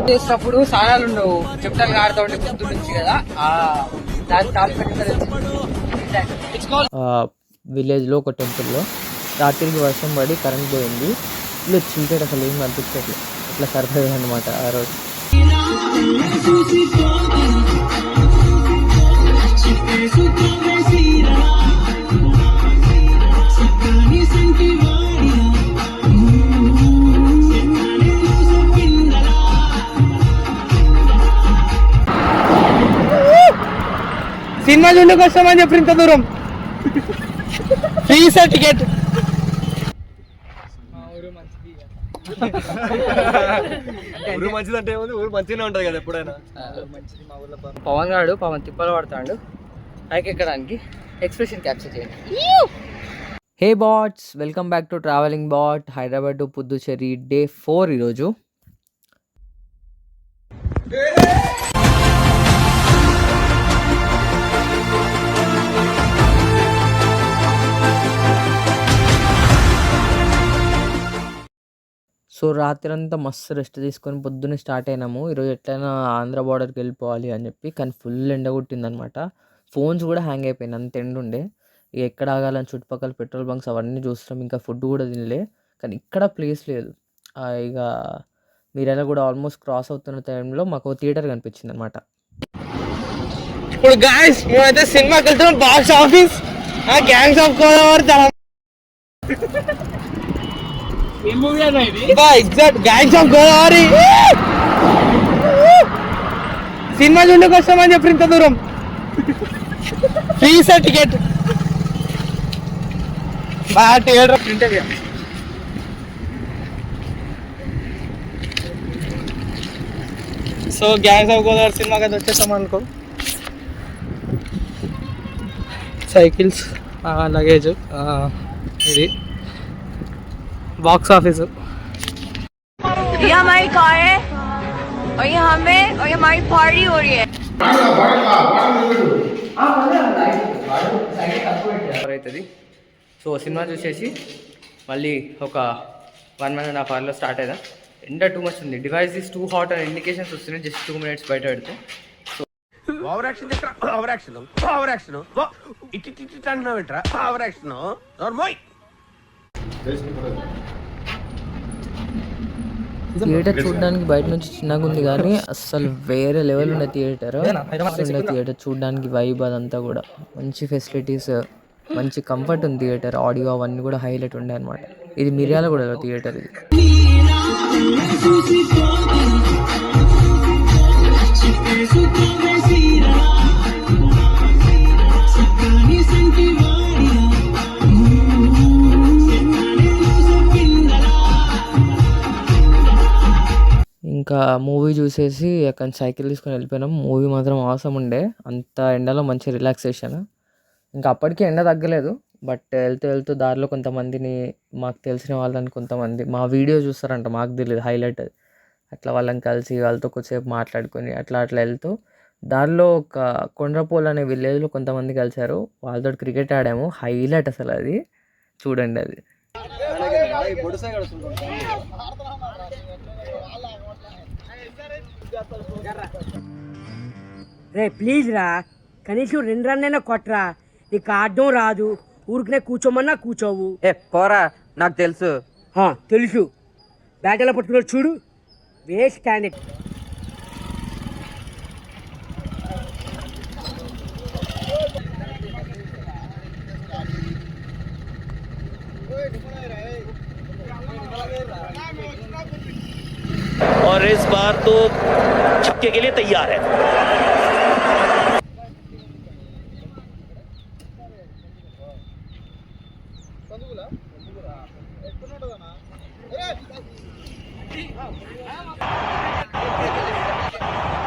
చేసినప్పుడు సానాలు ఉండవు, చెప్తాను ఆడుతూ ఉండే పొద్దు నుంచి కదా. విలేజ్ లో ఒక టెంపుల్లో రాత్రికి వర్షం పడి కరెంట్ పోయింది. ఇల్లు చీకటి, అసలు ఏం కనిపించట్లేదు. అట్లా సరిపోయింది అనమాట ఆ రోజు. సినిమా చూడడానికి వస్తామని చెప్పి ఇంత దూరం ఫ్రీ సార్ టికెట్. ఊరు మంచిది అంటే ఊరు మంచిగానే ఉంటది కదా ఎప్పుడైనా. పవన్ గాడు తిప్పలు పడతాడు హైక్ ఎక్కడానికి. ఎక్స్ప్రెషన్ క్యాప్చర్ చేయండి. Hey bots, welcome back to traveling bot. Hyderabad to Puducherry day 4 ఈరోజు. సో రాత్రి అంతా మస్తు రెస్ట్ తీసుకొని పొద్దున్నే స్టార్ట్ అయినాము. ఈరోజు ఎట్లయినా ఆంధ్ర బార్డర్కి వెళ్ళిపోవాలి అని చెప్పి. కానీ ఫుల్ ఎండ కొట్టిందనమాట. ఫోన్స్ కూడా హ్యాంగ్ అయిపోయింది, అంత ఎండ ఉండే. ఇక ఎక్కడ ఆగాలని చుట్టుపక్కల పెట్రోల్ బంక్స్ అవన్నీ చూస్తాం. ఇంకా ఫుడ్ కూడా తినలే. కానీ ఇక్కడ ప్లేస్ లేదు. ఇక మీరైనా కూడా ఆల్మోస్ట్ క్రాస్ అవుతున్న టైంలో మాకు థియేటర్ కనిపించింది అనమాట. ఇప్పుడు గాయ్స్ మేమైతే సినిమాకి వెళ్తున్నాం. Box office gangs of Godavari. Exact gangs of Godavari cinema చూడడానికి వస్తామని చెప్పి ఇంత దూరం ఫ్రీ సార్ టికెట్. బాగా theatre print. So gangs of Godavari సినిమాకి అయితే వచ్చేస్తాం అనుకో. సైకిల్స్, లగేజ్, ఇది बॉक्स ऑफिस. ये हमारी कार है और ये हमें और ये हमारी पार्टी हो रही है. అవుతుంది. సో సినిమా చూసేసి మళ్ళీ ఒక 1.5 అవర్లో స్టార్ట్ అయినా. ఎండ టూ మచ్ ఉంది. డివైస్ ఇస్ టూ హాట్ అని ఇండికేషన్స్ వస్తున్నాయి. జస్ట్ 2 minutes బయట పెడితే. ఓవర్ యాక్షన్ ఇటు అంటున్నావేంట్రా? Over action normal. థియేటర్ చూడడానికి బయట నుంచి చిన్నగా ఉంది కానీ అసలు వేరే లెవెల్ ఉన్న థియేటర్. థియేటర్ చూడడానికి వైబ్ అదంతా కూడా మంచి ఫెసిలిటీస్, మంచి కంఫర్ట్ ఉంది థియేటర్. ఆడియో అవన్నీ కూడా హైలైట్ ఉండే అనమాట. ఇది మిర్యాలగూడలో థియేటర్ ఇది. ఇంకా మూవీ చూసేసి అక్కడ సైకిల్ తీసుకొని వెళ్ళిపోయినాం. మూవీ మాత్రం అవసరం ఉండే. అంత ఎండలో మంచి రిలాక్సేషన్. ఇంకా అప్పటికి ఎండ తగ్గలేదు. బట్ వెళ్తూ దారిలో కొంతమందిని, మాకు తెలిసిన వాళ్ళని, కొంతమంది మా వీడియో చూస్తారంట, మాకు తెలియదు హైలైట్ అది. అట్లా వాళ్ళని కలిసి వాళ్ళతో కొద్దిసేపు మాట్లాడుకొని అట్లా వెళ్తూ దారిలో ఒక కొండ్రపోల్ అనే విలేజ్లో కొంతమంది కలిశారు. వాళ్ళతో క్రికెట్ ఆడాము. హైలైట్ అసలు అది. చూడండి అది. రే ప్లీజ్ రా, కనీసం 2 రన్నైనా కొట్టరా. నీకు ఆడడం రాదు, ఊరికనే కూర్చోమన్నా కూర్చోవు. పోరా, నాకు తెలుసు. తెలుసు. బ్యాట్ ఎలా పట్టుకున్నాడు చూడు, వేస్ట్ క్యాండిడేట్. और इस बार तो छक्के के लिए तैयार है.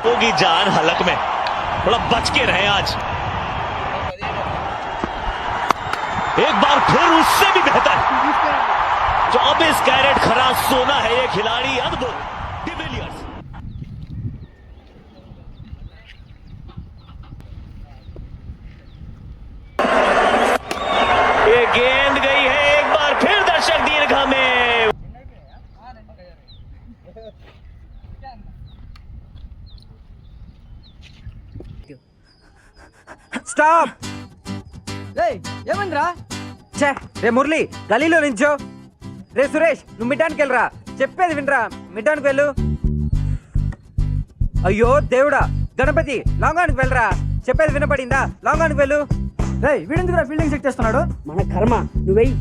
होगी जान हलक में, थोड़ा बच के रहे आज. एक बार फिर उससे भी बेहतर 24 कैरेट खरा सोना है ये खिलाड़ी. अद्भुत. डिविलियर्स ये गेंद गई है एक बार फिर दर्शक दीर्घा में. స్టాప్. ఏమందిరా? ఛే, రే మురళి గలీలో నించో. రే సురేష్ నువ్వు మిడ్డానికి వెళ్ళరా, చెప్పేది వినరా, మిడ్డానికి వెళ్ళు. అయ్యో దేవుడా, గణపతి లాంగానికి వెళ్ళరా, చెప్పేది వినపడిందా, లాంగానికి వెళ్ళు. వీడెందుకు ఫీల్డింగ్ సెట్ చేస్తున్నాడు? మన కర్మ, నువ్వెయ్యి.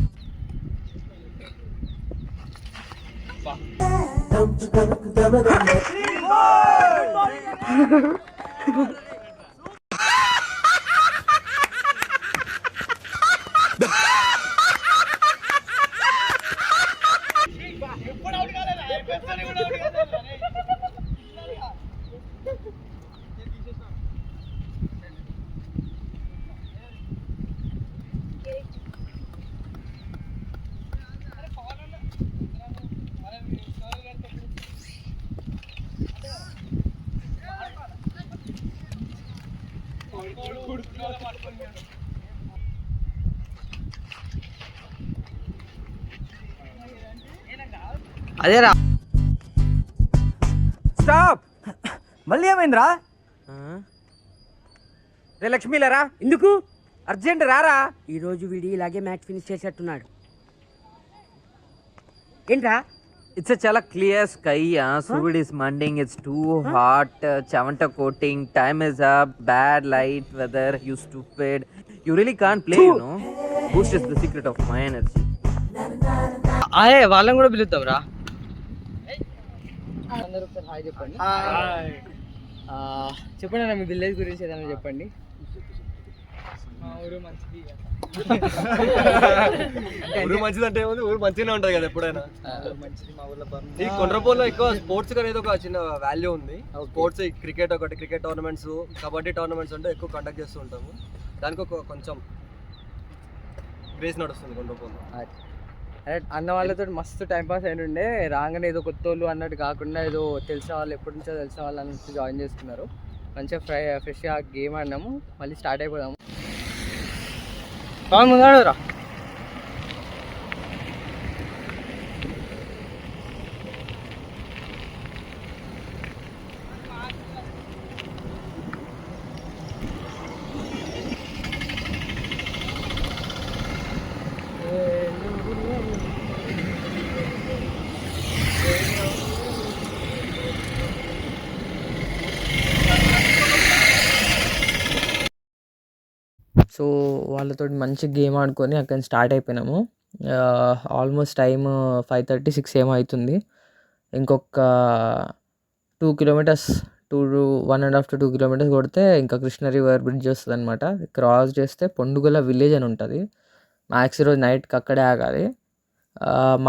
అదేరా. స్టాప్. మళ్ళీ ఏమైందిరా? రే లక్ష్మీలరా, ఎందుకు? అర్జెంట్ రారా. ఈరోజు వీడి ఇలాగే మ్యాచ్ ఫినిష్ చేసేట్టున్నాడు. ఏంట్రా? It's a chala clear sky. Surud is manding. It's too hot. Chavanta coating. Time is up. Bad light weather. You stupid. You really can't play, you know. Boost is the secret of my energy. అదే వాళ్ళని కూడా పిలుద్దాం రా. అందరూ ఒకసారి hi చెప్పండి. చెప్పండి అన్న, మీ విలేజ్ గురించి ఏదైనా చెప్పండి. మా ఊరు మంచిది. ఊరు మంచిది అంటే ఏముంది, ఊరు మంచిగానే ఉంటుంది కదా ఎప్పుడైనా. మంచిది మా ఊర్లో. ఈ కొండ్రపోల్లో ఎక్కువ స్పోర్ట్స్ అనేది ఒక చిన్న వాల్యూ ఉంది. స్పోర్ట్స్ క్రికెట్ ఒకటి, క్రికెట్ టోర్నమెంట్స్, కబడ్డీ టోర్నమెంట్స్ అంటే ఎక్కువ కండక్ట్ చేస్తూ ఉంటాము. దానికి ఒక కొంచెం క్రేజ్ నడుస్తుంది కొండ్రపోల్లో. అదే అన్న వాళ్ళతో మస్తు టైంపాస్ అయినుండే. రాగానే ఏదో కొత్త వాళ్ళు అన్నట్టు కాకుండా ఏదో తెలిసిన వాళ్ళు, ఎప్పటి నుంచో తెలిసిన వాళ్ళు అన్నట్టు జాయిన్ చేసుకున్నారు. మంచిగా ఫ్రెష్గా గేమ్ ఆడినాము. మళ్ళీ స్టార్ట్ అయిపోదాము. బాగా ముందాడు రా. సో వాళ్ళతో మంచి గేమ్ ఆడుకొని అక్కడ స్టార్ట్ అయిపోయినాము. ఆల్మోస్ట్ టైమ్ 5:30, 6 ఏమో అవుతుంది. ఇంకొక 2 కిలోమీటర్స్, 1.5 to 2 కిలోమీటర్స్ కొడితే ఇంకా కృష్ణ రివర్ బ్రిడ్జ్ వస్తుంది అనమాట. క్రాస్ చేస్తే పొండుగల విలేజ్ అని ఉంటుంది. మ్యాక్స్ ఈరోజు నైట్కి అక్కడే ఆగాలి.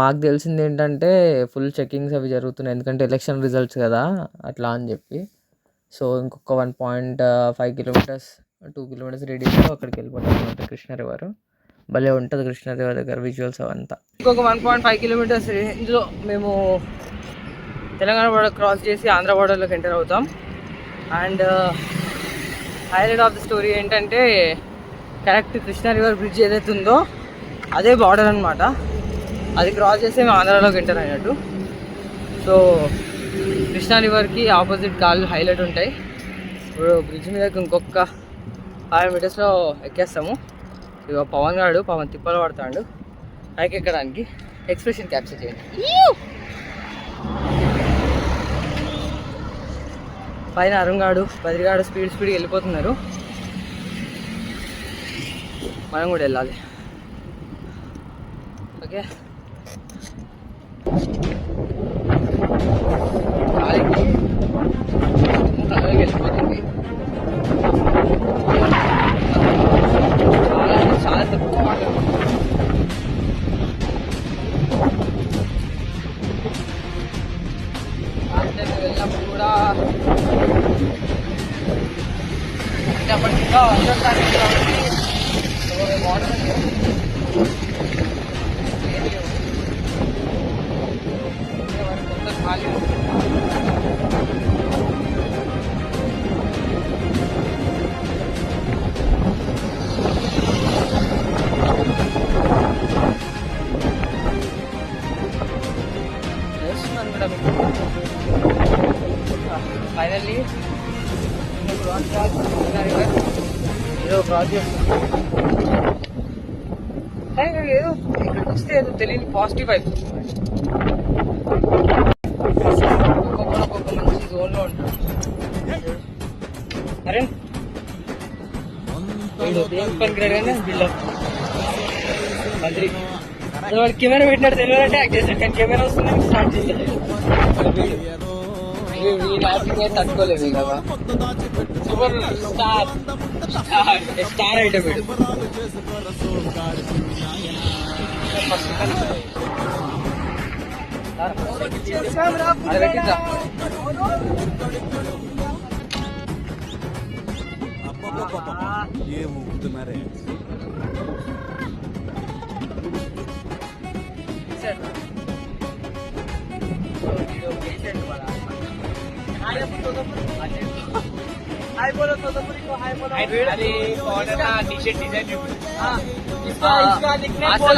మాకు తెలిసింది ఏంటంటే ఫుల్ చెకింగ్స్ అవి జరుగుతున్నాయి, ఎందుకంటే ఎలక్షన్ రిజల్ట్స్ కదా అట్లా అని చెప్పి. సో ఇంకొక 1.5 కిలోమీటర్స్, 2 కిలోమీటర్స్ రెడీగా అక్కడికి వెళ్ళిపోతాం అనమాట. కృష్ణ రివర్ భలే ఉంటుంది. కృష్ణ రివర్ దగ్గర విజువల్స్ అవంతా. ఇంకొక 1.5 కిలోమీటర్స్ ఇందులో మేము తెలంగాణ బోర్డర్ క్రాస్ చేసి ఆంధ్ర బోర్డర్లోకి ఎంటర్ అవుతాం. And highlight of the story ఏంటంటే కరెక్ట్ కృష్ణ రివర్ బ్రిడ్జ్ ఏదైతే ఉందో అదే బార్డర్ అనమాట. అది క్రాస్ చేసి మేము ఆంధ్రాలోకి ఎంటర్ అయినట్టు. సో కృష్ణా రివర్కి ఆపోజిట్ కాళ్ళు హైలైట్ ఉంటాయి. ఇప్పుడు బ్రిడ్జ్ మీద ఇంకొక 5 మీటర్స్లో ఎక్కేస్తాము. ఇక పవన్ తిప్పలు పడతాడు పైకి ఎక్కడానికి. ఎక్స్ప్రెషన్ క్యాప్చర్ చేయండి. పైన అరుణ్గాడు, బద్రిగాడు స్పీడ్గా వెళ్ళిపోతున్నారు. మనం కూడా వెళ్ళాలి. ఓకే, అలాగే వెళ్ళిపోతుంది. చాలా తక్కువ వెళ్ళినప్పుడు కూడా అంటే అప్పటికి ఇంకా అందరికీ కాబట్టి వాటర్ కొంత ఖాళీ ఫైనల్లీ ఏదో క్రాస్ చేస్తుంది. ఏదో ఇక్కడికి వస్తే ఏదో తెలియని పాజిటివ్ వైబ్. ఒక్కొక్క మంచి జోన్ లో ఉంటుంది. అరే ఏం పనికిరాడు కానీ బిల్డప్ మంత్రి వాడు కెమెరా పెట్టినట్టు తెలియాలంటే యాక్ట్ చేస్తాడు, కానీ కెమెరా వస్తుందని స్టార్ట్ చేస్తాడు. తట్టుకోలేదు కదా. సూపర్ స్టార్ ఐటమ్ వీడు.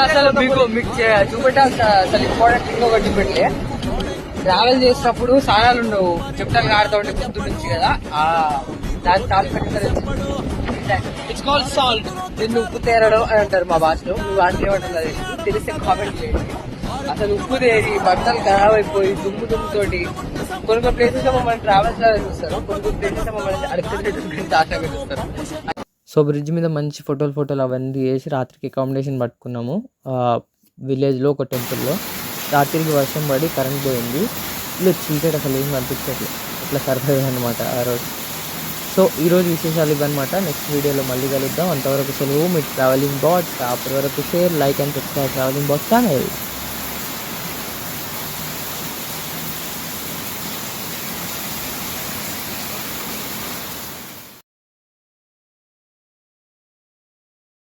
అసలు మీకు చూపెట్టా అసలు ఇంపార్టెంట్ థింగ్ ఒకటి చూపెట్టలే. ట్రావెల్ చేసినప్పుడు సారాలు ఉండవు, చెప్తాను ఆడుతూ ఉంటే పొద్దు నుంచి కదా. దాన్ని ఇట్స్ కాల్డ్ సాల్ట్. దీన్ని ఉప్పు తేరడం అని అంటారు మా భాషలో. నువ్వు అంటే ఏమంటుంది తెలిస్తే కామెంట్ చేయండి. అసలు ఉప్పు తేరి బట్టలు ఖరాబ్ అయిపోయి దుమ్ముతోటి కొన్ని ప్లేసెస్ లో మమ్మల్ని ట్రావెల్స్ లాగా చూస్తారు, కొన్ని ప్లేసెస్ లో మమ్మల్ని అడిగితే ఆశగా చూస్తారు. సో బ్రిడ్జ్ మీద మంచి ఫోటోలు అవన్నీ వేసి రాత్రికి అకామిడేషన్ పట్టుకున్నాము. విలేజ్లో ఒక టెంపుల్లో. రాత్రికి వర్షం పడి కరెంట్ పోయింది. ఇలా చీకటి అసలు ఏం కనిపించట్లేదు. అట్లా సర్వైవ్ అనమాట ఆ రోజు. సో ఈరోజు విశేషాలు ఇవన్నమాట. నెక్స్ట్ వీడియోలో మళ్ళీ కలుద్దాం. అంతవరకు సెలవు. మీ ట్రావెలింగ్ బాట్. అప్పటి వరకు share, like and subscribe travelling bot channel.